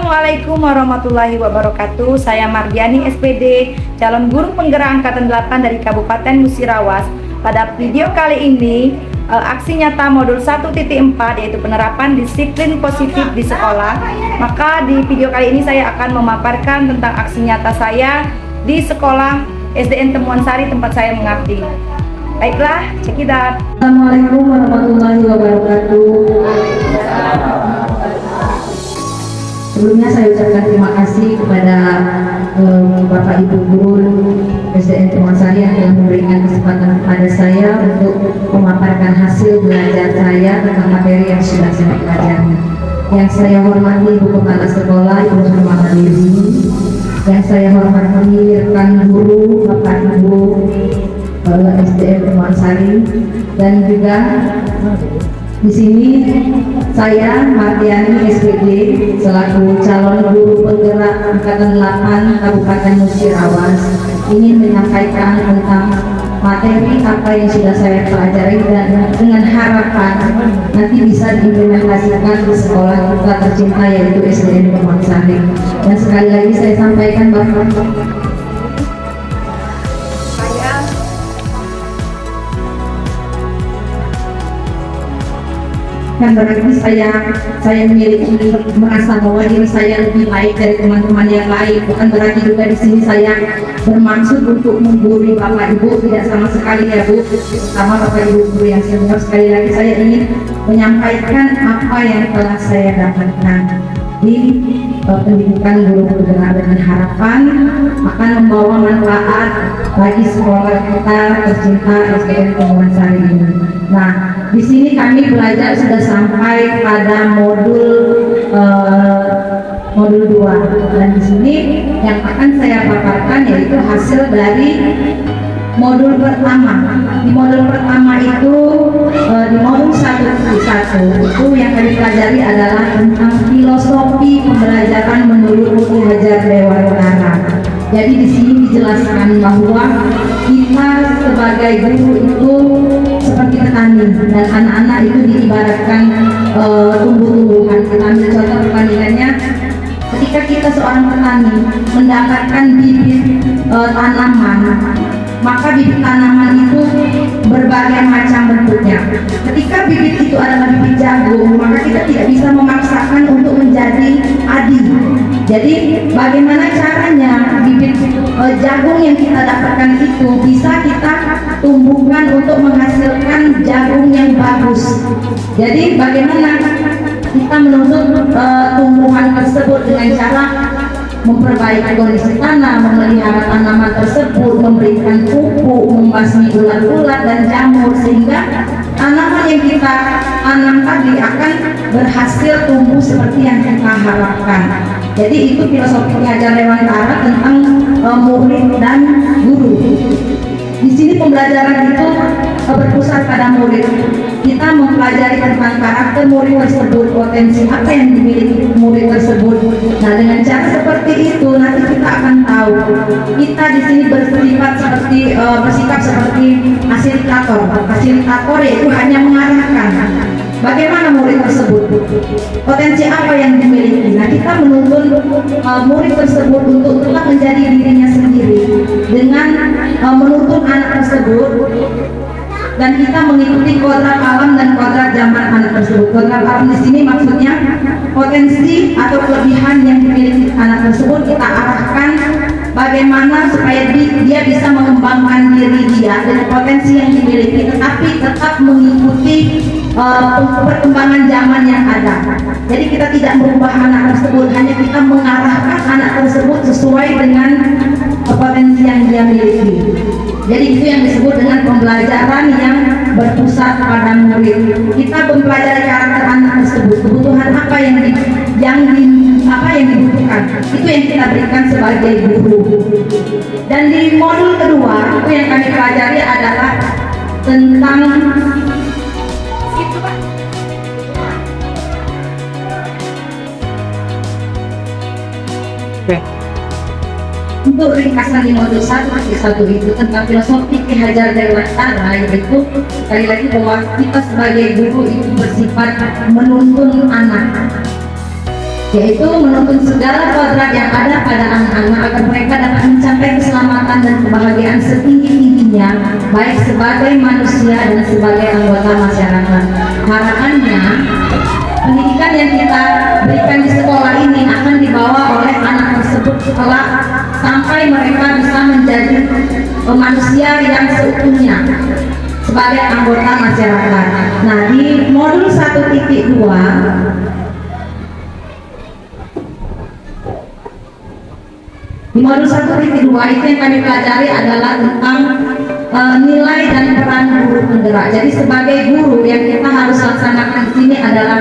Assalamualaikum warahmatullahi wabarakatuh. Saya Mardiani SPD, calon guru penggerak angkatan 8 dari Kabupaten Musirawas. Pada video kali ini, aksi nyata modul 1.4 yaitu penerapan disiplin positif di sekolah. Maka di video kali ini saya akan memaparkan tentang aksi nyata saya di sekolah SDN Temuan Sari tempat saya mengabdi. Baiklah, check it out. Assalamualaikum warahmatullahi wabarakatuh. Sebelumnya saya ucapkan terima kasih kepada Bapak Ibu Guru SDN Temuan Sari yang telah memberikan kesempatan kepada saya untuk memaparkan hasil belajar saya tentang materi yang sudah saya pelajari. Yang saya hormati Ibu Kepala Sekolah Ibu Hermawadini, yang saya hormati rekan guru Bapak Ibu SDN Temuan Sari, dan juga di sini saya Mardiani SPD selaku calon guru penggerak angkatan 8 Kabupaten Musirawas ingin menyampaikan tentang materi apa yang sudah saya pelajari dan dengan harapan nanti bisa diimplementasikan di sekolah kita tercinta yaitu SDN Temuan Sari. Dan sekali lagi saya sampaikan bahwa kan berarti saya memiliki merasa bahwa diri saya lebih baik dari teman-teman yang lain. Bukan berarti juga di sini saya bermaksud untuk menggurui Bapak Ibu, tidak sama sekali ya Bu, terutama Bapak Ibu guru yang senior. Sekali lagi saya ingin menyampaikan apa yang telah saya dapatkan di pendidikan guru penggerak dengan harapan akan membawa manfaat bagi sekolah kita tercinta SDN Temuan Sari ini. Nah, di sini kami belajar sudah sampai pada modul 2, dan di sini yang akan saya paparkan yaitu hasil dari modul pertama. Di modul pertama itu di modul 1.1 itu yang kami pelajari adalah tentang filosofi pembelajaran menurut Ki Hajar Dewantara. Jadi di sini dijelaskan bahwa kita sebagai guru itu seperti petani dan anak-anak itu diibaratkan tumbuh-tumbuhan. Kita ambil contoh perbandingannya, ketika kita seorang petani mendapatkan bibit tanaman, maka bibit tanaman itu berbagai macam bentuknya. Ketika bibit itu adalah bibit jagung, maka kita tidak bisa memaksakan untuk menjadi adi. Jadi bagaimana caranya bibit jagung yang kita dapatkan itu bisa kita tumbuhkan untuk menghasilkan jagung yang bagus. Jadi bagaimana kita menuntut tumbuhan tersebut dengan cara memperbaiki kondisi tanah, memelihara tanaman tersebut, memberikan pupuk, membasmi ulat-ulat dan jamur, sehingga tanaman yang kita tanam tadi akan berhasil tumbuh seperti yang kita harapkan. Jadi itu filosofi Ki Hajar Dewantara tentang murid dan guru. Di sini pembelajaran itu berpusat pada murid. Kita mempelajari tentang karakter murid tersebut, potensi apa yang dimiliki murid tersebut. Nah, dengan cara seperti itu nanti kita akan tahu kita di sini bersikap seperti fasilitator. Fasilitator yaitu hanya mengarahkan bagaimana murid tersebut, potensi apa yang dimiliki. Nah, kita menuntun murid tersebut untuk tetap menjadi dirinya sendiri dengan menuntun anak tersebut, dan kita mengikuti kodrat alam dan kodrat zaman anak tersebut. Kodrat alam di sini maksudnya potensi atau kelebihan yang dimiliki anak tersebut kita arahkan bagaimana supaya dia bisa mengembangkan diri dia dan potensi yang dimiliki, tetapi tetap mengikuti perkembangan zaman yang ada. Jadi kita tidak merubah anak tersebut, hanya kita mengarahkan anak tersebut sesuai dengan potensi yang dia miliki. Jadi itu yang disebut dengan pembelajaran yang berpusat pada murid. Kita mempelajari karakter anak tersebut, kebutuhan apa yang dibutuhkan, itu yang kita berikan sebagai guru. Dan di modul kedua itu yang kami pelajari adalah tentang untuk ringkasan di modul 1.1 itu tentang filosofi Ki Hajar Dewantara, yaitu sekali lagi bahwa kita sebagai guru itu bersifat menuntun anak. yaitu menuntun segala kodrat yang ada pada anak-anak agar mereka dapat mencapai keselamatan dan kebahagiaan setinggi-tingginya, baik sebagai manusia dan sebagai anggota masyarakat. Harapannya pendidikan yang kita berikan di sekolah ini akan dibawa oleh anak tersebut setelah sampai mereka bisa menjadi manusia yang seutuhnya sebagai anggota masyarakat. Nah, di modul 1.2 di modul 1.2 itu yang kami pelajari adalah tentang nilai dan peran guru penggerak. Jadi sebagai guru yang kita harus laksanakan di sini adalah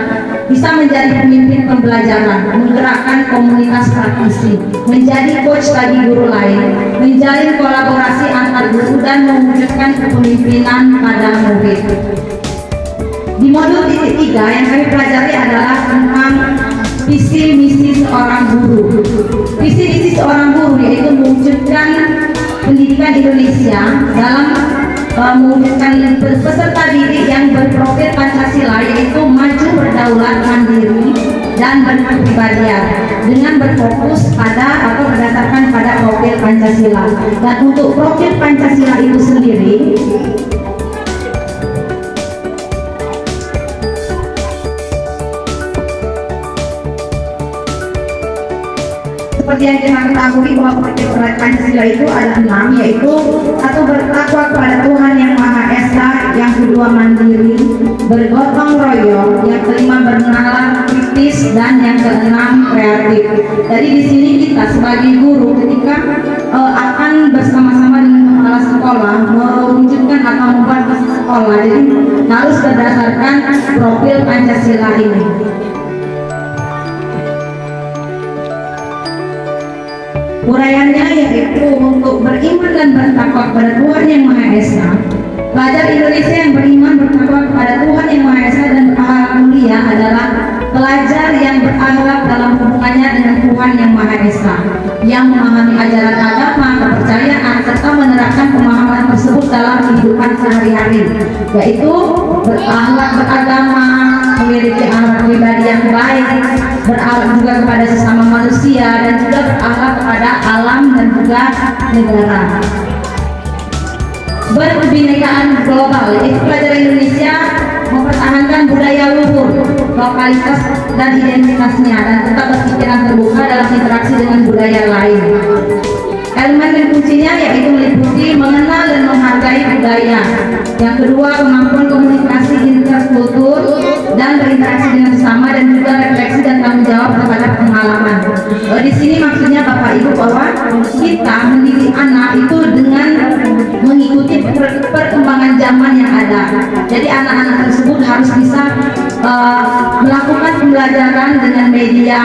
bisa menjadi pemimpin pembelajaran, menggerakkan komunitas praktisi, menjadi coach bagi guru lain, menjalin kolaborasi antar guru dan mewujudkan kepemimpinan pada murid. Di modul 3 yang kami pelajari adalah tentang visi misi seorang guru. Visi misi seorang guru yaitu mewujudkan pendidikan Indonesia dalam mewujudkan peserta didik yang berprofil Pancasila, yaitu maju, berdaulat, mandiri, dan berkepribadian dengan berfokus pada atau berdasarkan pada profil Pancasila. Dan untuk profil Pancasila itu sendiri seperti yang kita ketahui bahwa profil Pancasila itu ada 6, yaitu satu, bertakwa kepada Tuhan Yang Maha Esa, yang kedua mandiri, bergotong royong, yang kelima bernalar kritis, dan yang keenam kreatif. Jadi di sini kita sebagai guru ketika akan bersama-sama dengan kepala sekolah mewujudkan atau membuat sekolah, jadi harus berdasarkan profil Pancasila ini. Uraiannya yaitu untuk beriman dan bertakwa kepada Tuhan Yang Maha Esa. Pelajar Indonesia yang beriman bertakwa kepada Tuhan Yang Maha Esa dan berakhlak mulia adalah pelajar yang berakhlak dalam hubungannya dengan Tuhan Yang Maha Esa, yang memahami ajaran agama, kepercayaan, serta menerapkan pemahaman tersebut dalam kehidupan sehari-hari, yaitu berakhlak beragama, memiliki akhlak pribadi yang baik, berakhlak juga kepada sesama manusia, dan juga berakhlak kepada alam dan juga negara. Berkebinekaan global, yaitu pelajar Indonesia mempertahankan budaya luhur, lokalitas dan identitasnya, dan tetap berpikiran terbuka dalam interaksi dengan budaya lain. Elemen kuncinya yaitu meliputi mengenal dan menghargai budaya. Yang kedua, kemampuan komunikasi interkultur dan berinteraksi dengan sesama, dan juga refleksi dan tanggung jawab terhadap pengalaman. Di sini maksudnya Bapak Ibu bahwa kita mendidik anak itu dengan mengikuti perkembangan zaman yang ada. Jadi anak-anak tersebut harus bisa melakukan pembelajaran dengan media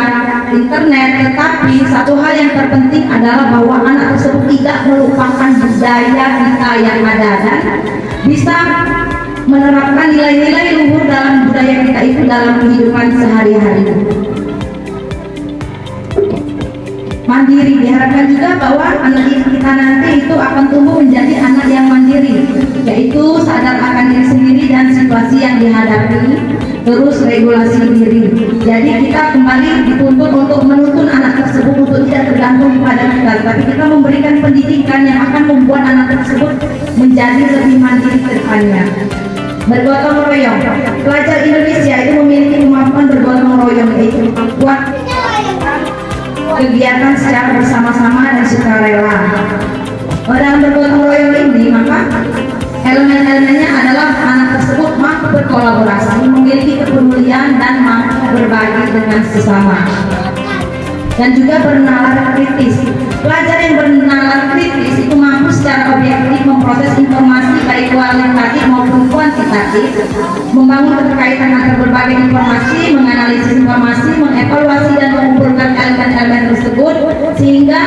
internet, tetapi satu hal yang terpenting adalah bahwa anak tersebut tidak melupakan budaya kita yang ada dan bisa menerapkan nilai-nilai luhur dalam budaya kita itu dalam kehidupan sehari-hari. Mandiri, diharapkan juga bahwa anak kita nanti itu akan tumbuh menjadi anak yang mandiri, yaitu sadar akan diri sendiri dan situasi yang dihadapi, terus regulasi diri. Jadi kita kembali dituntut untuk menuntun anak tersebut untuk tidak tergantung pada kita, tapi kita memberikan pendidikan yang akan membuat anak tersebut menjadi lebih mandiri ke depannya. Bergotong royong, pelajar Indonesia itu memiliki kemampuan bergotong royong, yaitu kuat kegiatan secara bersama-sama dan sukarela. Dalam bergotong royong ini, maka elemen-elemennya adalah anak tersebut mampu berkolaborasi, memiliki kepedulian, dan mampu berbagi dengan sesama, dan juga bernalar kritis. Pelajar yang bernalar kritis itu mampu secara objektif memproses informasi baik kualitatif maupun kuantitatif, membangun keterkaitan antara berbagai informasi, menganalisis informasi, mengevaluasi dan mengumpulkan elemen-elemen tersebut, sehingga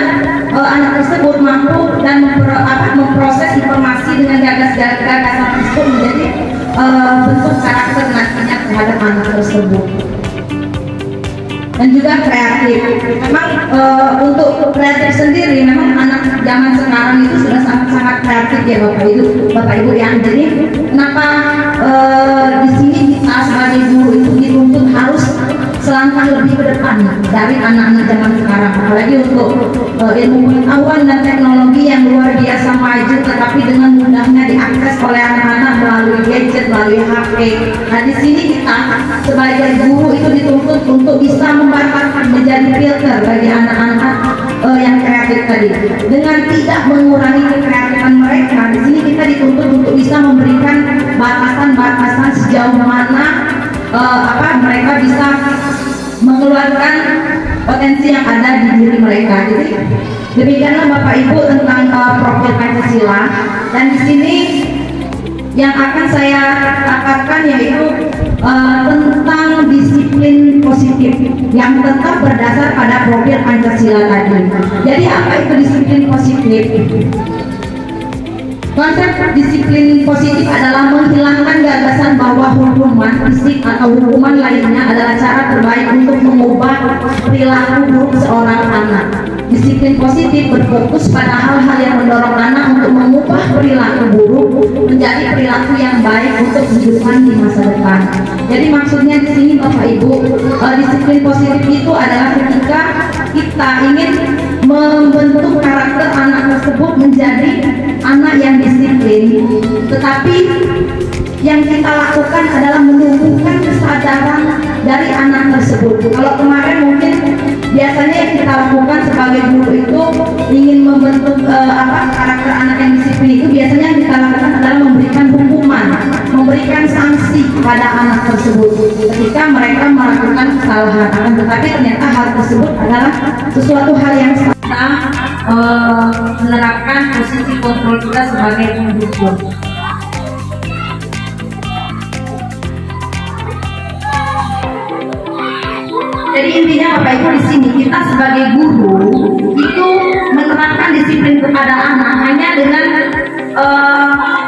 anak tersebut mampu dan memproses informasi dengan gagasan tersebut menjadi bentuk karakter nantinya terhadap anak tersebut. Dan juga kreatif. Memang untuk kreatif sendiri, memang anak zaman sekarang itu sudah sangat-sangat kreatif ya Bapak Ibu yang. Jadi kenapa di sini kita sebagai guru itu dituntut harus selangkah lebih ke depan ilmu pengetahuan dan teknologi yang luar biasa maju, tetapi dengan mudahnya diakses oleh anak-anak melalui gadget, melalui HP. Nah, di sini kita sebagai guru itu dituntut untuk bisa membatasi, menjadi filter bagi anak-anak yang kreatif tadi, dengan tidak mengurangi kreatifan mereka. Di sini kita dituntut untuk bisa memberikan batasan-batasan sejauh mana mereka bisa mengeluarkan potensi yang ada di diri mereka. Jadi demikianlah Bapak Ibu tentang profil Pancasila, dan di sini yang akan saya katakan yaitu tentang disiplin positif yang tetap berdasar pada profil Pancasila tadi. Jadi apa itu disiplin positif? Konsep disiplin positif adalah menghilangkan gagasan bahwa hukuman fisik atau hukuman lainnya adalah cara terbaik untuk mengubah perilaku buruk seorang anak. Disiplin positif berfokus pada hal-hal yang mendorong anak untuk mengubah perilaku buruk menjadi perilaku yang baik untuk kehidupan di masa depan. Jadi maksudnya di sini Bapak Ibu, disiplin positif itu adalah ketika kita ingin membentuk karakter anak tersebut menjadi anak yang disiplin, tetapi yang kita lakukan adalah menumbuhkan kesadaran dari anak tersebut. Kalau kemarin mungkin biasanya yang kita lakukan sebagai guru itu ingin membentuk karakter anak yang disiplin, itu biasanya yang kita lakukan adalah memberikan hukuman, memberikan sanksi kepada anak tersebut ketika mereka melakukan kesalahan. Tetapi ternyata hal tersebut adalah sesuatu hal yang kita menerapkan posisi kontrol kita sebagai penghukum. Jadi intinya Bapak Ibu, di sini kita sebagai guru itu menerapkan disiplin kepada anak hanya dengan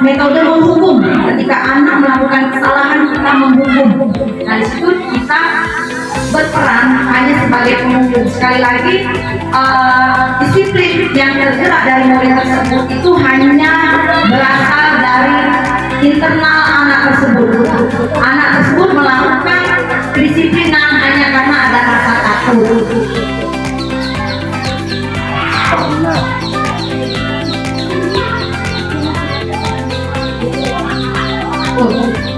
metode menghukum. Ketika anak melakukan kesalahan kita menghukum. Nah, di situ kita berperan hanya sebagai penghukum. Sekali lagi, disiplin yang tergerak dari murid tersebut itu hanya berasal dari internal anak tersebut. Anak tersebut melakukan kedisiplinan hanya karena ada rasa takut.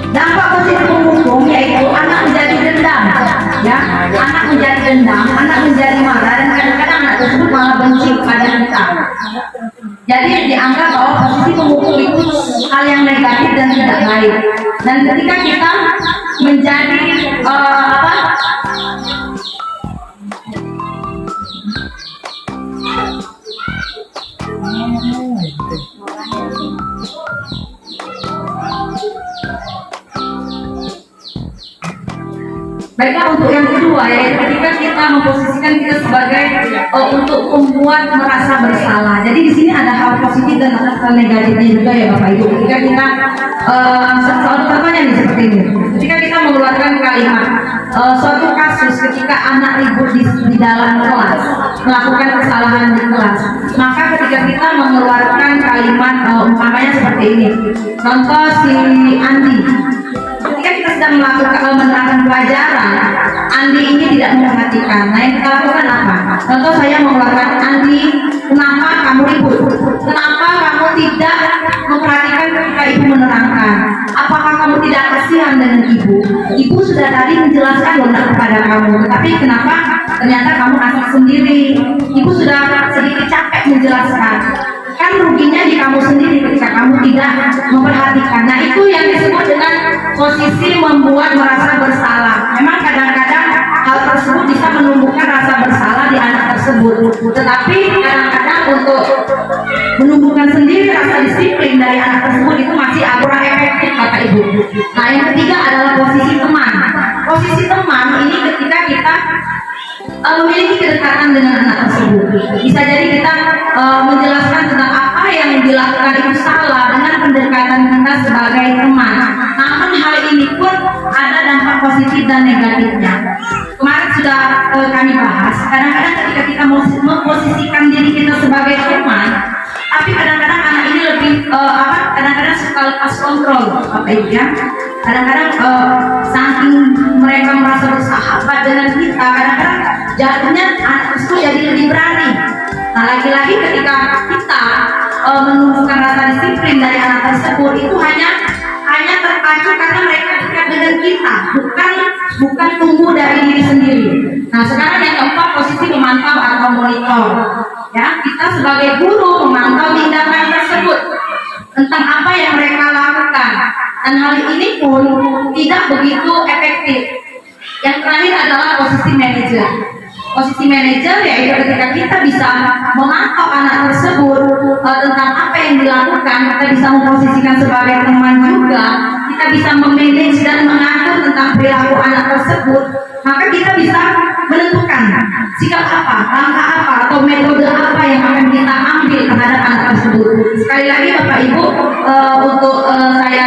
Dampak positif menghukum yaitu anak menjadi dendam, ya, anak menjadi dendam, anak menjadi marah, dan kadang-kadang anak tersebut malah benci kepada kita. Jadi dianggap bahwa posisi menghukum itu hal yang negatif dan tidak baik. Dan ketika kita menjadi baiklah, untuk yang kedua yaitu ketika kita memposisikan kita sebagai untuk membuat merasa bersalah. Jadi di sini ada hal positif dan ada hal negatifnya juga ya Bapak Ibu. Ketika kita contohnya nih seperti ini. Ketika kita mengeluarkan kalimat suatu kasus ketika anak ribut di dalam kelas, melakukan kesalahan di kelas, maka ketika kita mengeluarkan kalimat umpamanya seperti ini. Contoh si Andi. Ketika kita sedang menerangkan pelajaran, Andi ini tidak memperhatikan. Nah, yang kita lakukan apa? Contoh saya mengeluarkan, Andi, kenapa kamu ribut? Kenapa kamu tidak memperhatikan ketika ibu menerangkan? Apakah kamu tidak kasihan dengan ibu? Ibu sudah tadi menjelaskan kepada kamu, tetapi kenapa ternyata kamu asik sendiri? Ibu sudah sedikit capek menjelaskan. Kan ruginya di kamu sendiri ketika kamu tidak memperhatikan. Nah, itu yang disebut dengan posisi membuat merasa bersalah. Memang kadang-kadang hal tersebut bisa menumbuhkan rasa bersalah di anak tersebut. Tetapi kadang-kadang untuk menumbuhkan sendiri rasa disiplin dari anak tersebut itu masih kurang efektif Bapak Ibu. Nah, yang ketiga adalah posisi teman. Posisi teman ini ketika kita memiliki kedekatan dengan anak tersebut. Bisa jadi kita menjelaskan tentang apa yang dilakukan itu salah dengan pendekatan kita sebagai teman. Namun hal ini pun ada dampak positif dan negatifnya. Kemarin sudah kami bahas, kadang-kadang ketika kita memposisikan diri kita sebagai teman, tapi kadang-kadang anak ini lebih kadang-kadang suka lepas kontrol, Bapak Ibu ya. Kadang-kadang saking mereka merasa bersahabat dengan kita, kadang-kadang jatuhnya anak tersebut jadi lebih berani. Nah, lagi-lagi ketika kita menunjukkan rasa disiplin dari anak tersebut itu hanya terpacu karena mereka dekat dengan kita, bukan tumbuh dari diri sendiri. Nah, sekarang yang keempat, posisi memantau atau monitor. Ya, kita sebagai guru memantau tindakan tersebut tentang apa yang mereka lakukan, dan hal ini pun tidak begitu efektif. Yang terakhir adalah posisi manajer. Posisi manajer yaitu ketika kita bisa memantau anak tersebut tentang apa yang dilakukan, kita bisa memposisikan sebagai teman juga, kita bisa memanage dan mengatur tentang perilaku anak tersebut, maka kita bisa menentukan sikap apa, langkah apa, atau metode apa yang akan kita ambil terhadap anak tersebut. Sekali lagi Bapak Ibu, untuk saya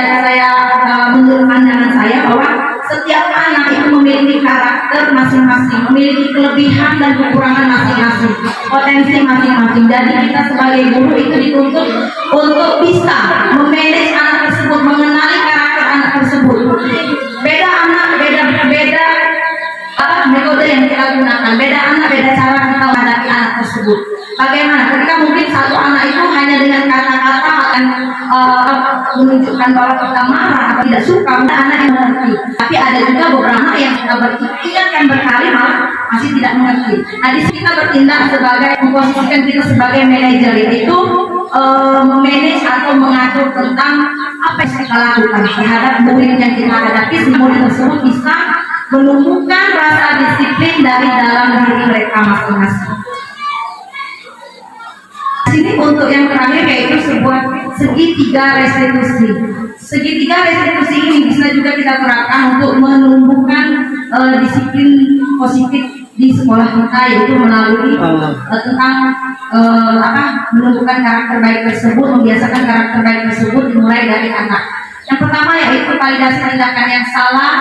menurut pandangan saya bahwa setiap anak itu memiliki karakter masing-masing, memiliki kelebihan dan kekurangan masing-masing, potensi masing-masing. Jadi kita sebagai guru itu dituntut untuk bisa memanage anak tersebut, mengenali karakter anak tersebut. Beda anak, beda metode yang kita gunakan, beda anak, beda cara kita menghadapi anak tersebut. Bagaimana ketika mungkin satu anak itu hanya dengan kata-kata akan menunjukkan bahwa kita marah atau tidak suka, anak yang mengerti. Tapi ada juga beberapa yang kita ingatkan berkali malah masih tidak mengerti. Nah, di sini kita bertindak sebagai, memposisikan kita sebagai manajer, yaitu memanage atau mengatur tentang apa yang kita lakukan terhadap murid yang kita hadapi, sehingga murid tersebut bisa menumbuhkan rasa disiplin dari dalam diri mereka masing-masing. Sini untuk yang terakhir yaitu sebuah segitiga restitusi. Segitiga restitusi ini bisa juga kita terapkan untuk menumbuhkan disiplin positif di sekolah kita, yaitu melalui tentang menumbuhkan karakter baik tersebut, membiasakan karakter baik tersebut dimulai dari anak. Yang pertama yaitu validasi tindakan yang salah,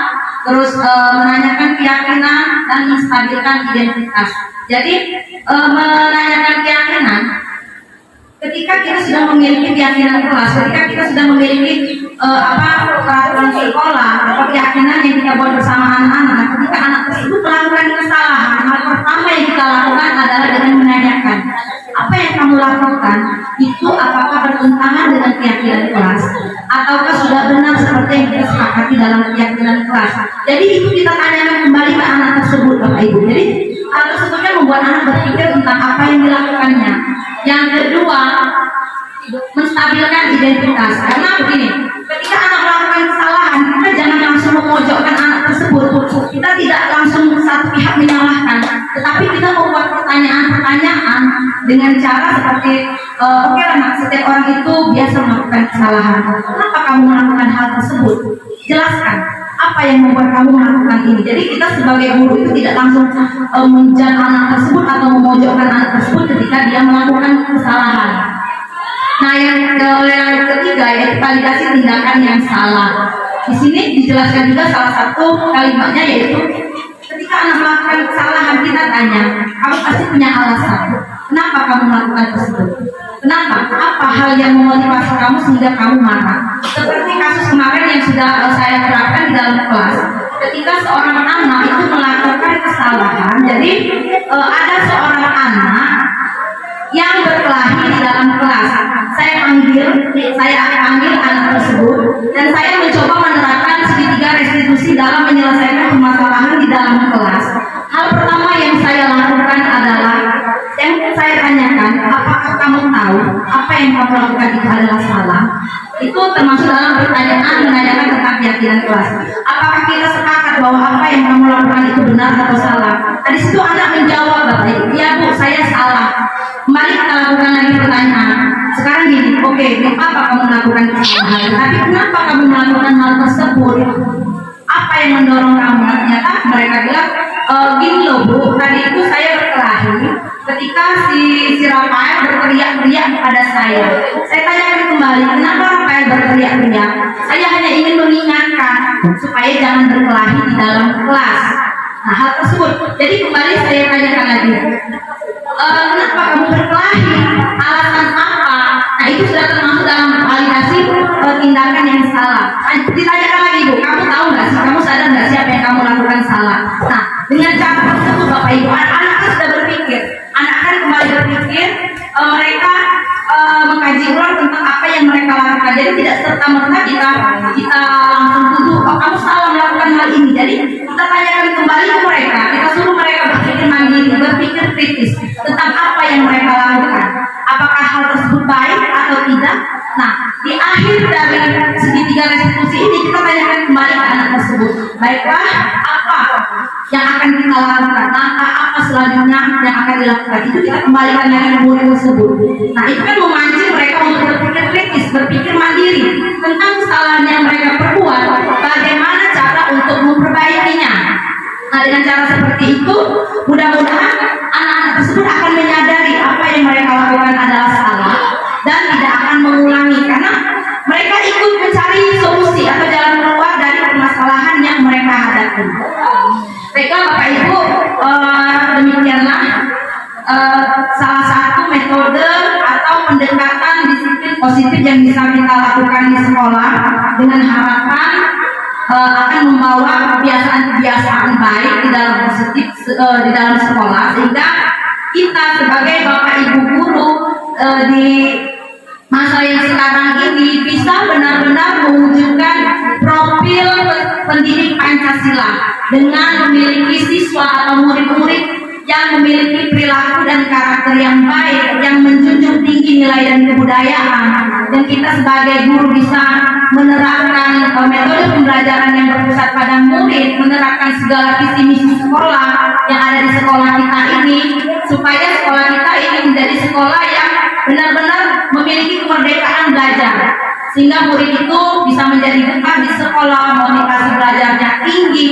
terus menanyakan keyakinan dan menstabilkan identitas. Jadi menanyakan keyakinan, ketika kita sudah memiliki keyakinan kelas, ketika kita sudah memiliki peraturan sekolah atau keyakinan yang kita buat bersama anak-anak, ketika anak tersebut melakukan kesalahan, hal pertama yang kita lakukan adalah dengan menanyakan, apa yang kamu lakukan itu apakah bertentangan dengan keyakinan kelas, ataukah sudah benar seperti yang kita sepakati dalam keyakinan kelas. Jadi itu kita tanyakan kembali ke anak tersebut, Bapak Ibu. Jadi hal tersebut kan membuat anak berpikir tentang apa yang dilakukannya. Yang kedua, menstabilkan identitas. Karena begini, ketika anak melakukan kesalahan, kita jangan langsung memojokkan anak tersebut. Kita tidak langsung satu pihak menyalahkan, tetapi kita membuat pertanyaan-pertanyaan dengan cara seperti, oke lah Nak, setiap orang itu biasa melakukan kesalahan. Kenapa kamu melakukan hal tersebut? Jelaskan apa yang membuat kamu melakukan ini. Jadi kita sebagai guru itu tidak langsung menjudge anak tersebut atau memojokkan anak tersebut ketika dia melakukan kesalahan. Nah, yang ketiga yaitu validasi tindakan yang salah. Di sini dijelaskan juga salah satu kalimatnya, yaitu ketika anak melakukan kesalahan kita tanya, kamu pasti punya alasan kenapa kamu melakukan tersebut. Kenapa? Apa hal yang memotivasi kamu sehingga kamu marah? Seperti kasus kemarin yang sudah saya terapkan di dalam kelas. Ketika seorang anak itu melakukan kesalahan, jadi ada seorang anak yang berkelahi di dalam kelas. Saya panggil anak tersebut dan saya mencoba menerapkan segitiga restitusi dalam menyelesaikan permasalahan di dalam kelas. Hal pertama yang saya lakukan adalah yang saya tanyakan, apakah kamu tahu apa yang kamu lakukan itu adalah salah? Itu termasuk dalam pertanyaan menanyakan tentang keyakinan kelas. Apakah kita sepakat bahwa apa yang kamu lakukan itu benar atau salah? Di situ anak menjawab, Bapak Ibu, ya Bu, saya salah. Kembali kita lakukan lagi pertanyaan. Sekarang gini, oke, kenapa kamu melakukan kesalahan? Tapi kenapa kamu melakukan hal tersebut? Apa yang mendorong kamu? Ternyata mereka bilang, gini loh Bu, tadi itu saya berkelahi ketika si Rafael berteriak-teriak kepada saya. Saya tanyakan kembali, kenapa Rafael berteriak-teriak? Saya hanya ingin mengingatkan supaya jangan berkelahi di dalam kelas. Nah, hal tersebut. Jadi kembali saya tanyakan lagi, kenapa kamu berkelahi? Alasan apa? Nah, itu sudah termasuk dalam validasi tindakan yang salah. Ditanyakan lagi, Bu, kamu tahu nggak sih? Kamu sadar nggak sih apa yang kamu lakukan salah? Nah, dengan cara tersebut, Bapak Ibu, anak-anak sudah berpikir. Anak kan kembali berpikir, Baiklah, apa yang akan kita lakukan? Langkah apa selanjutnya yang akan dilakukan? Itu kita kembalikan lagi ke murid tersebut. Nah, itu kan memancing mereka untuk berpikir kritis, berpikir mandiri tentang kesalahan yang mereka perbuat, bagaimana cara untuk memperbaikinya. Nah, dengan cara seperti itu, mudah-mudahan anak-anak tersebut akan menyadari apa yang mereka lakukan adalah salah dan tidak akan mengulangi, karena mereka ikut mencari solusi atau jalan keluar dari permasalahan yang mereka hadapi. Baiklah Bapak Ibu, demikianlah salah satu metode atau pendekatan disiplin positif yang bisa kita lakukan di sekolah, dengan harapan akan membawa kebiasaan-kebiasaan baik di dalam positif di dalam sekolah, sehingga kita sebagai Bapak Ibu guru di masa yang sekarang ini bisa benar-benar mewujudkan profil pendidik Pancasila dengan memiliki siswa atau murid-murid yang memiliki perilaku dan karakter yang baik, yang menjunjung tinggi nilai dan kebudayaan, dan kita sebagai guru bisa menerapkan metode pembelajaran yang berpusat pada murid, menerapkan segala visi misi sekolah yang ada di sekolah kita ini, supaya sekolah kita ini menjadi sekolah yang benar-benar memiliki kemerdekaan belajar, sehingga murid itu bisa menjadi betah di sekolah, motivasi belajarnya tinggi,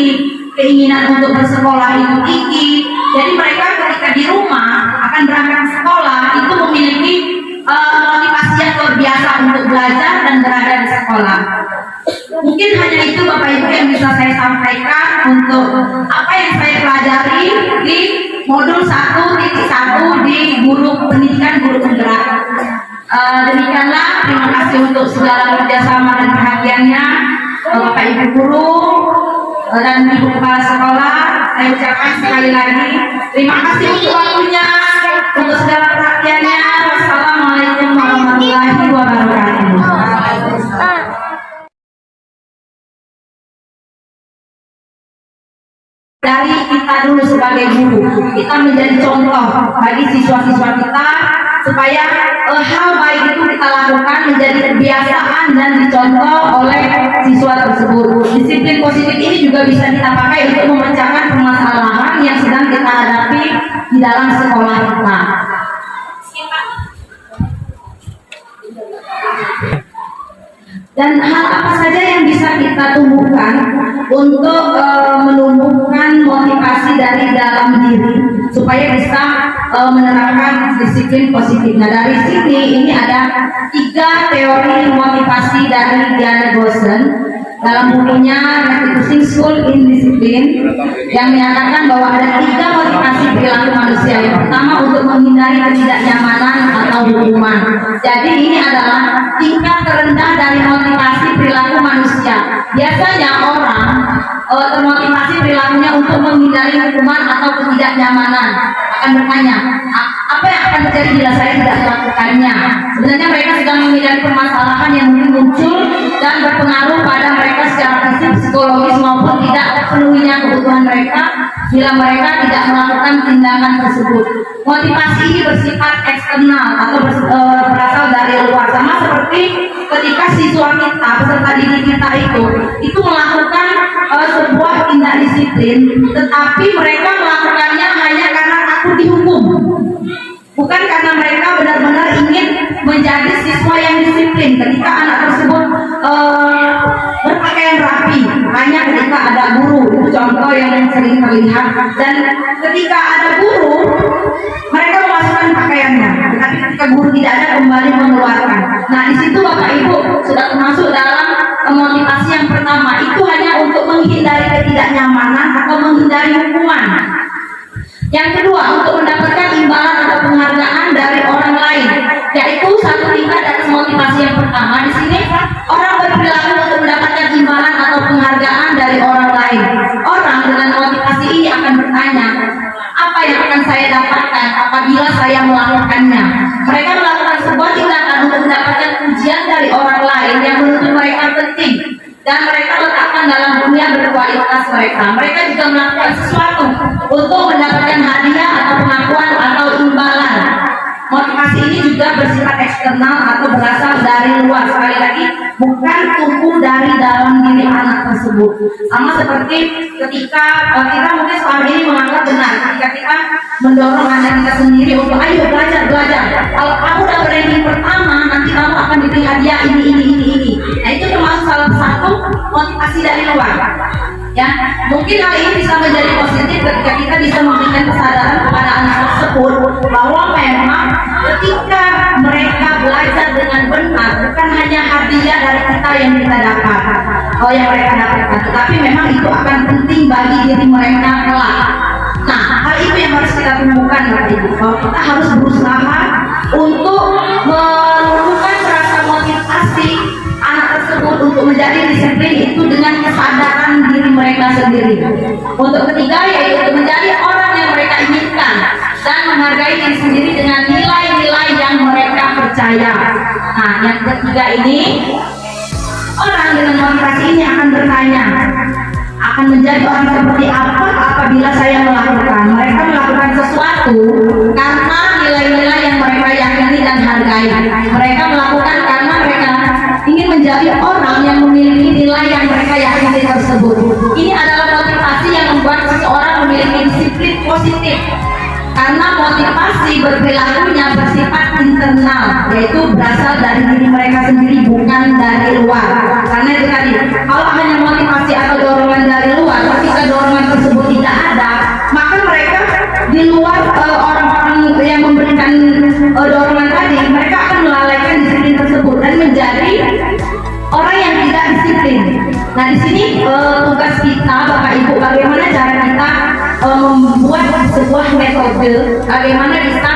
keinginan untuk bersekolah itu tinggi. Jadi mereka ketika di rumah akan berangkat ke sekolah itu memiliki motivasi yang luar biasa untuk belajar dan berada di sekolah. Mungkin hanya itu Bapak Ibu yang bisa saya sampaikan untuk apa yang saya pelajari di modul 1.1 di guru pendidikan guru penggerak. Demikianlah, terima kasih untuk segala kerjasama dan perhatiannya Bapak Ibu guru dan Ibu Kepala Sekolah. Saya ucapkan sekali lagi terima kasih untuk waktunya, untuk segala perhatiannya. Wassalamualaikum warahmatullahi wabarakatuh. Dari kita dulu sebagai guru, kita menjadi contoh bagi siswa-siswa kita, supaya hal baik itu kita lakukan menjadi kebiasaan dan dicontoh oleh siswa tersebut. Disiplin positif ini juga bisa kita pakai untuk memecahkan permasalahan yang sedang kita hadapi di dalam sekolah kita. Dan hal apa saja yang bisa kita tumbuhkan untuk menumbuhkan motivasi dari dalam diri supaya bisa menerapkan disiplin positif. Nah, dari sini ini ada 3 teori motivasi dari Diana Gossen dalam bukunya Restituting School in Discipline, yang menyatakan bahwa ada 3 motivasi perilaku manusia. Yang pertama, untuk menghindari ketidaknyamanan atau hukuman. Jadi ini adalah tingkat terendah dari motivasi perilaku manusia. Biasanya orang termotivasi perilakunya untuk menghindari hukuman atau ketidaknyamanan, akan bertanya, apa yang akan terjadi bila saya tidak melakukannya? Sebenarnya mereka sedang menghindari permasalahan yang mungkin muncul dan berpengaruh pada mereka secara fisik, psikologis maupun tidak terpenuhinya kebutuhan mereka bila mereka tidak melakukan tindakan tersebut. Motivasi ini bersifat eksternal atau berasal dari luar, sama seperti ketika siswa kita, peserta didik kita itu melakukan sebuah tindak disiplin, tetapi mereka melakukannya hanya karena takut dihukum, bukan karena mereka benar-benar ingin menjadi siswa yang disiplin. Ketika anak tersebut berpakaian rapi hanya ketika ada guru, itu contoh yang sering terlihat, dan ketika ada guru mereka memasukkan pakaiannya, tetapi ketika guru tidak ada kembali mengeluarkan. Nah, di situ Bapak Ibu sudah termasuk dalam motivasi yang pertama, itu hanya untuk menghindari ketidaknyamanan atau menghindari hukuman. Yang kedua, untuk mendapatkan imbalan atau penghargaan dari orang lain, yaitu satu tingkat atas motivasi yang pertama. Di sini orang berperilaku untuk mendapatkan imbalan atau penghargaan dari orang lain. Orang dengan motivasi ini akan bertanya, apa yang akan saya dapatkan apabila saya melakukannya? Mereka melakukan sebuah tindakan untuk mendapatkan pujian dari orang lain yang menurut mereka penting, dan mereka letakkan dalam dunia berkualitas mereka. Mereka juga melakukan sesuatu untuk mendapatkan hadiah atau pengakuan atau imbalan. Motivasi ini juga bersifat eksternal atau berasal dari luar. Sekali lagi, bukan tumbuh dari dalam diri anak tersebut. Sama seperti ketika kita mungkin selama ini menganggap benar ketika kita mendorong anak kita sendiri untuk ayo belajar. Kalau kamu udah ranking pertama, nanti kamu akan diberi hadiah ini. Nah, itu termasuk salah satu motivasi dari luar. Ya, mungkin hal ini bisa menjadi positif ketika kita bisa memberikan kesadaran kepada anak tersebut bahwa memang ketika mereka belajar dengan benar, bukan hanya hadiah dari kita yang kita dapat, yang mereka dapatkan, tetapi memang itu akan penting bagi diri mereka kelak. Nah, hal itu yang harus kita tumbuhkan, Bapak Ibu. Bahwa kita harus berusaha untuk menumbuhkan rasa motivasi anak tersebut untuk menjadi disiplin itu dengan kesadaran diri mereka sendiri. Untuk ketiga, yaitu menjadi orang yang mereka inginkan dan menghargai diri sendiri dengan nilai-nilai yang mereka percaya. Nah, yang ketiga ini, orang dengan motivasi ini akan bertanya, akan menjadi orang seperti apa apabila saya melakukan. Mereka melakukan sesuatu karena nilai-nilai yang mereka yakini dan hargai. Mereka melakukan karena mereka ingin menjadi orang yang memiliki nilai yang mereka yakini tersebut. Ini adalah motivasi yang membuat seseorang memiliki disiplin positif. Karena motivasi berperilakunya bersifat internal, yaitu berasal dari diri mereka sendiri, bukan dari luar. Karena itu tadi, kalau hanya motivasi atau dorongan dari luar, ketika dorongan tersebut tidak ada, maka mereka di luar orang-orang yang memberikan dorongan tadi, mereka akan melalaikan disiplin tersebut dan menjadi orang yang tidak disiplin. Nah, di sini tugas kita, Bapak Ibu, bagaimana cara kita membuat sebuah metode, bagaimana bisa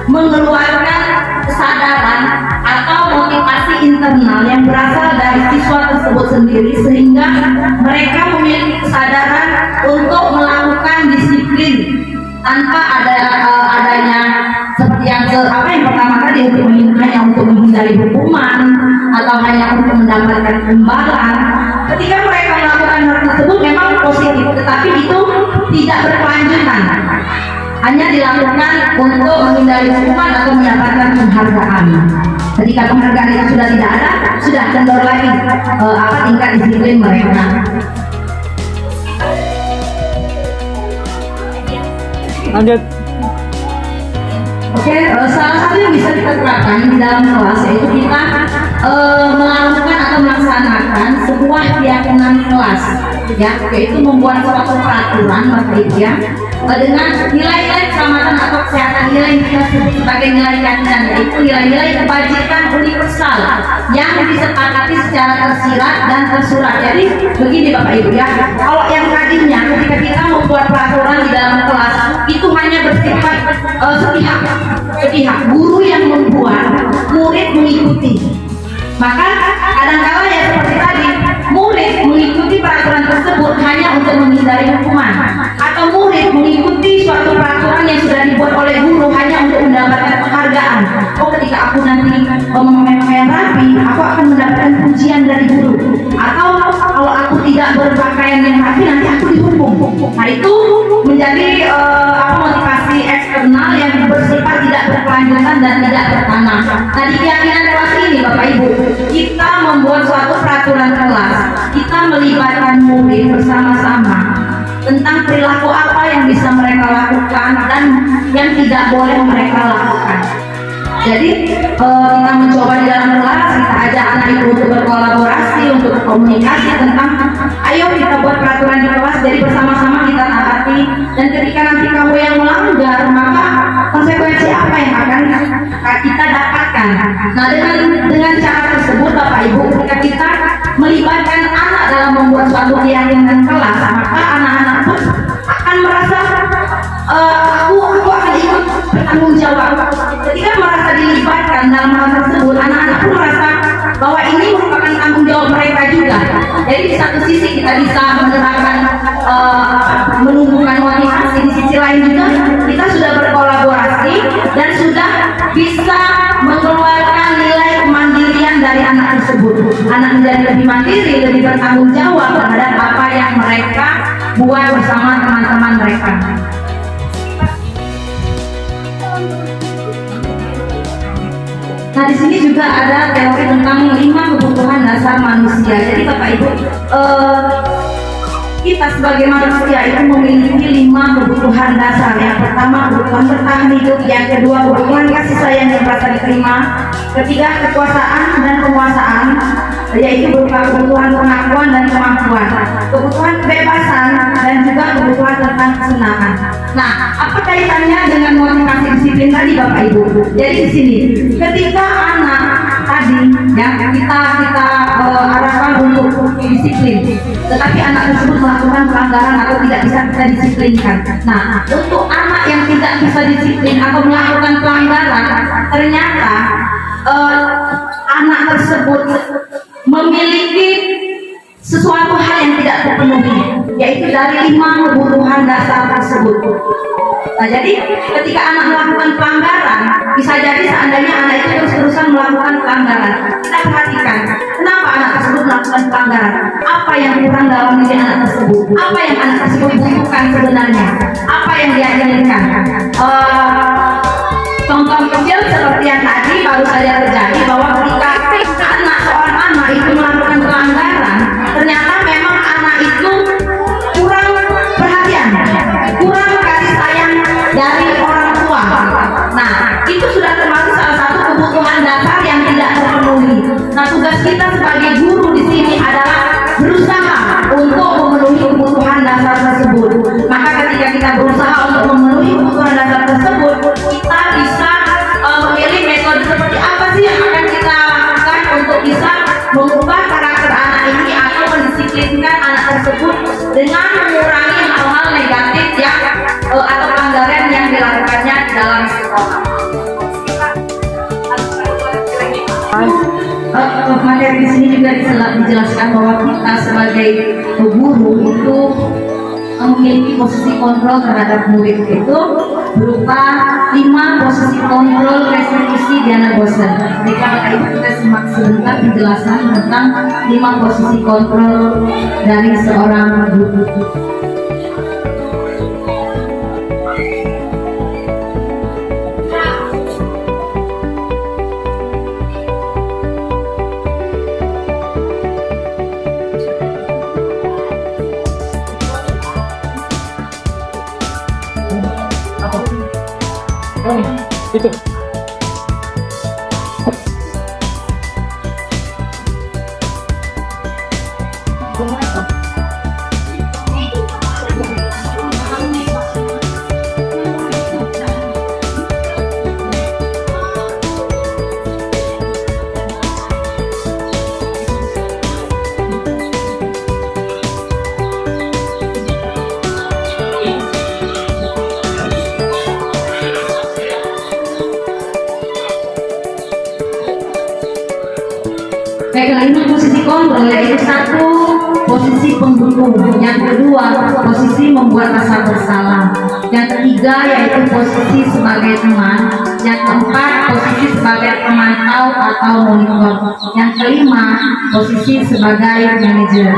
mengeluarkan kesadaran atau motivasi internal yang berasal dari siswa tersebut sendiri, sehingga mereka memiliki kesadaran untuk melakukan disiplin tanpa adanya seperti yang pertama tadi, hanya untuk menghindari hukuman atau hanya untuk mendapatkan imbalan. Ketika mereka melakukan hal tersebut memang positif, tetapi itu tidak berkelanjutan, hanya dilakukan untuk menghindari hukuman atau mendapatkan penghargaan. Ketika penghargaan itu sudah tidak ada, sudah kendor lagi tingkat disiplin mereka. Lanjut. Oke, salah satu yang bisa kita terapkan di dalam kelas yaitu kita melakukan atau melaksanakan sebuah keyakinan kelas, ya, yaitu membuat suatu peraturan, Bapak Ibu, ya, dengan nilai-nilai keselamatan atau kesehatan, nilai yang kita sebut sebagai nilai keyakinan, yaitu nilai-nilai kebajikan universal yang disepakati secara tersirat dan tersurat. Jadi begini, Bapak Ibu, ya, kalau yang tadinya ketika kita membuat peraturan di dalam kelas itu hanya bersifat sepihak, guru yang membuat, murid mengikuti. Maka kadang-kala ya seperti tadi, murid mengikuti peraturan tersebut hanya untuk menghindari hukuman, atau murid mengikuti suatu peraturan yang sudah dibuat oleh guru hanya untuk mendapatkan penghargaan. Oh, ketika aku nanti memakai pakaian rapi, aku akan mendapatkan pujian dari guru. Atau kalau aku tidak berpakaian yang rapi, nanti aku dihukum. Nah, itu menjadi motivasi eksternal yang bersifat tidak berkelanjutan dan tidak bertanam. Nah, di keyakinan kelas ini, Bapak Ibu, kita membuat suatu peraturan kelas, kita melibatkan murid bersama-sama tentang perilaku apa yang bisa mereka lakukan dan yang tidak boleh mereka lakukan. Jadi kita mencoba di dalam kelas, kita ajak anak itu untuk berkolaborasi, untuk berkomunikasi tentang ayo kita buat peraturan di kelas, jadi bersama-sama kita taati, dan ketika nanti kamu yang melanggar, maka konsekuensi apa yang akan kita dapatkan. Nah, dengan cara tersebut, Bapak Ibu, ketika kita melibatkan anak dalam membuat suatu keyakinan kelas, maka anak-anak pun akan merasa aku akan ikut bertanggung jawab. Ketika merasa dilibatkan dalam hal tersebut, anak-anak pun merasa bahwa ini merupakan tanggung jawab mereka juga. Jadi di satu sisi kita bisa menerapkan menumbuhkan motivasi, di sisi lain juga kita sudah berkolaborasi dan sudah bisa mengeluarkan nilai kemandirian dari anak tersebut. Anak menjadi lebih mandiri, lebih bertanggung jawab terhadap apa yang mereka buat bersama teman-teman mereka. di sini juga ada teori tentang 5 kebutuhan dasar manusia. Jadi Bapak Ibu, kita sebagai manusia itu memiliki 5 kebutuhan dasar. Yang pertama kebutuhan bertahan hidup, yang kedua kebutuhan kasih sayang yang merasa diterima, ketiga kekuasaan dan penguasaan, yaitu berupa kebutuhan pengakuan dan kemampuan, kebutuhan kebebasan, dan juga kebutuhan tentang kesenangan. Nah, apa kaitannya dengan motivasi disiplin tadi Bapak Ibu? Jadi di sini, ketika anak tadi yang kita arahkan untuk disiplin, tetapi anak tersebut melakukan pelanggaran atau tidak bisa kita disiplinkan. Nah, untuk anak yang tidak bisa disiplin atau melakukan pelanggaran, ternyata anak tersebut memiliki sesuatu hal yang tidak terpenuhi, yaitu dari 5 kebutuhan dasar tersebut. Nah, jadi ketika anak melakukan pelanggaran, bisa jadi seandainya anak itu terus-terusan melakukan pelanggaran. Kita perhatikan, kenapa anak tersebut melakukan pelanggaran? Apa yang kurang dalam diri anak tersebut? Apa yang anak tersebut butuhkan sebenarnya? Apa yang dia inginkan? Contoh kecil seperti yang tadi baru saja terjadi, bahwa ketika seorang anak itu melakukan pelanggaran, ternyata memang anak itu kurang perhatian, kurang kasih sayang dari orang tua. Nah, itu sudah termasuk salah satu kebutuhan dasar yang tidak terpenuhi. Nah, tugas kita sebagai guru di sini adalah berusaha untuk memenuhi kebutuhan dasar tersebut. Maka ketika kita berusaha untuk memenuhi kebutuhan dasar tersebut, kita bisa memilih metode seperti apa sih yang akan kita lakukan untuk bisa mengubah karakter anak ini atau mendisiplinkan anak tersebut dengan mengurangi hal-hal negatif yang atau pelanggaran yang dilakukannya dalam sekolah. Materi di sini juga dijelaskan bahwa kita sebagai guru itu memiliki posisi kontrol terhadap murid, itu berupa 5 posisi kontrol restitusi dan bosan. Jika Bapak Ibu kita simak sebentar penjelasan tentang 5 posisi kontrol dari seorang guru. Itu. Baiklah, 5 posisi kontrol, yaitu 1 posisi pembunuh, yang kedua posisi membuat rasa bersalah, yang ketiga yaitu posisi sebagai teman, yang keempat posisi sebagai pemantau atau monitor, yang kelima posisi sebagai manajer.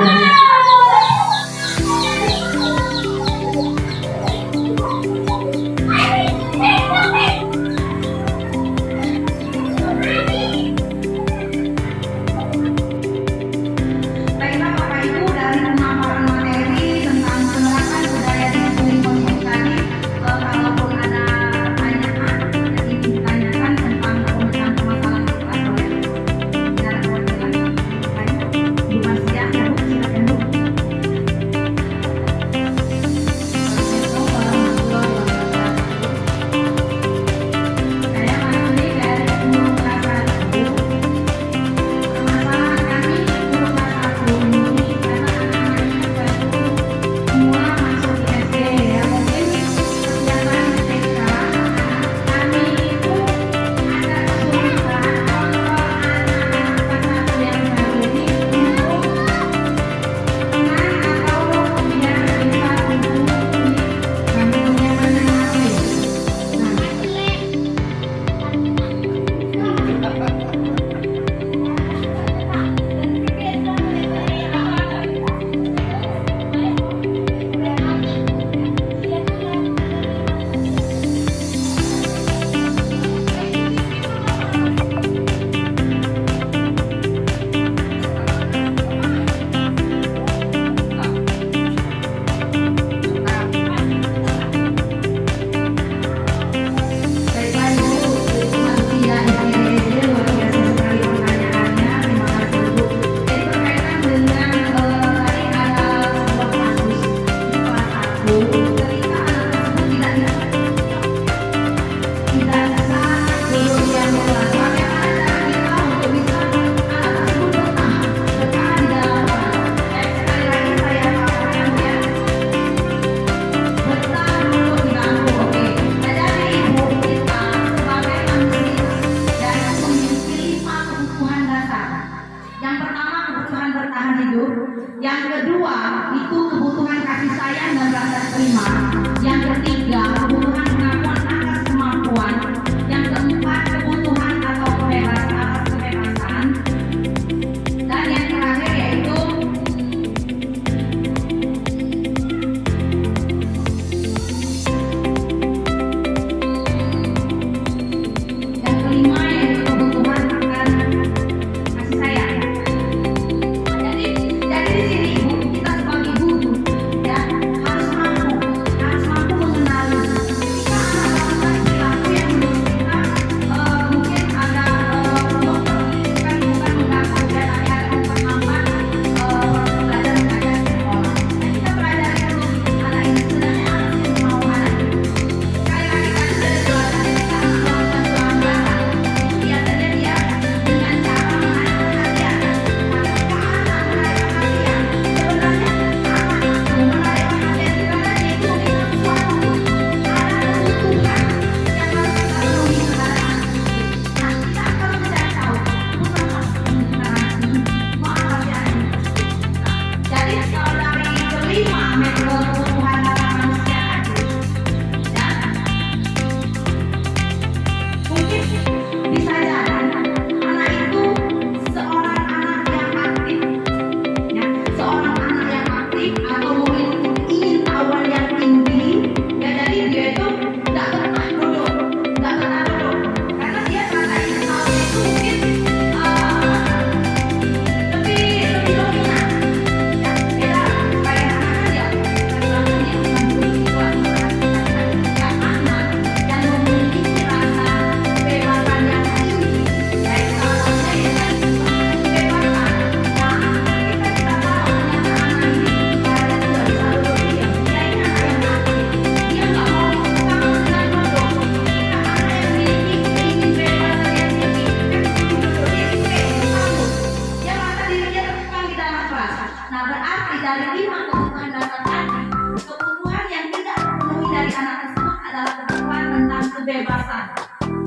kebebasan.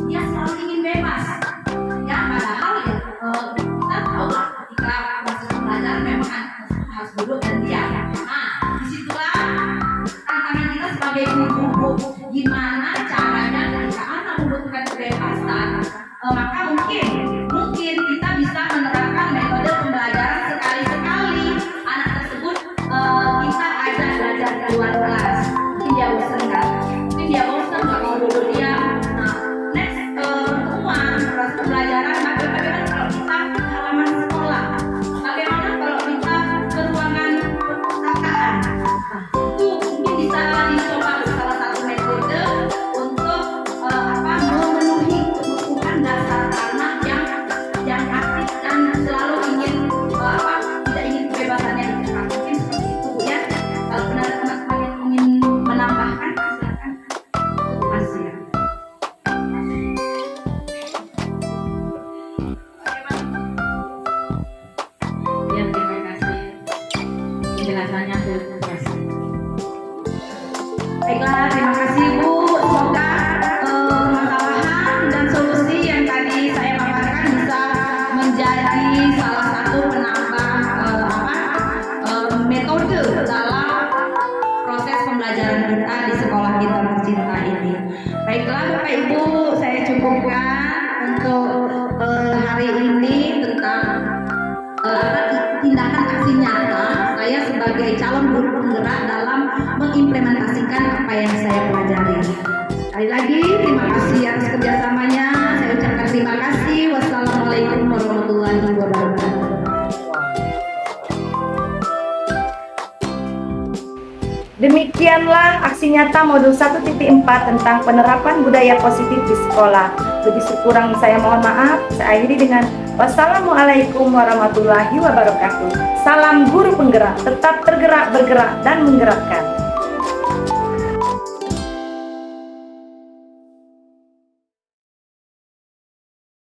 Dia selalu ingin bebas. Ya, padahal ya, kita tahu lah ketika proses pembelajaran memang harus duduk dan diam. Nah, disitulah tantangan kita sebagai guru, gimana caranya ketika anak membutuhkan kebebasan, maka mungkin kita bisa menerapkan metode pembelajaran sekali-sekali anak tersebut kita ajak belajar di luar kelas. Mungkin dia bosan kan? Mungkin dia bosan nggak mau duduk dia. Nah, next pertemuan proses pembelajaran, bagaimana kalau kita ke halaman sekolah? Bagaimana kalau kita ke ruangan perpustakaan? Nah, itu mungkin bisa dicoba salah satu metode untuk memenuhi kebutuhan dasar anak yang aktif dan selalu ingin tidak ingin kebebasannya ditekan. Mungkin seperti itu Bu ya. Kalau benar teman-teman yang ingin menambahkan, silakan Mas ya. Ya, terima kasih penjelasannya Bu. Baiklah, terima kasih Bu. Semoga permasalahan dan solusi yang tadi saya paparkan bisa menjadi salah satu penambah metode dalam proses pembelajaran kita di sekolah kita tercinta ini. Baiklah Bapak Ibu, saya cukupkan untuk hari ini tentang tindakan aksi nyata saya sebagai calon guru penggerak dalam mengimplementasikan apa yang saya pelajari. Sekali lagi terima kasih atas kerjasamanya. Saya ucapkan terima kasih. Wassalamualaikum warahmatullahi wabarakatuh. Demikianlah aksi nyata modul 1.4 tentang penerapan budaya positif di sekolah. Lebih kurang saya mohon maaf. Saya akhiri dengan wassalamualaikum warahmatullahi wabarakatuh. Salam guru penggerak, tetap tergerak, bergerak, dan menggerakkan.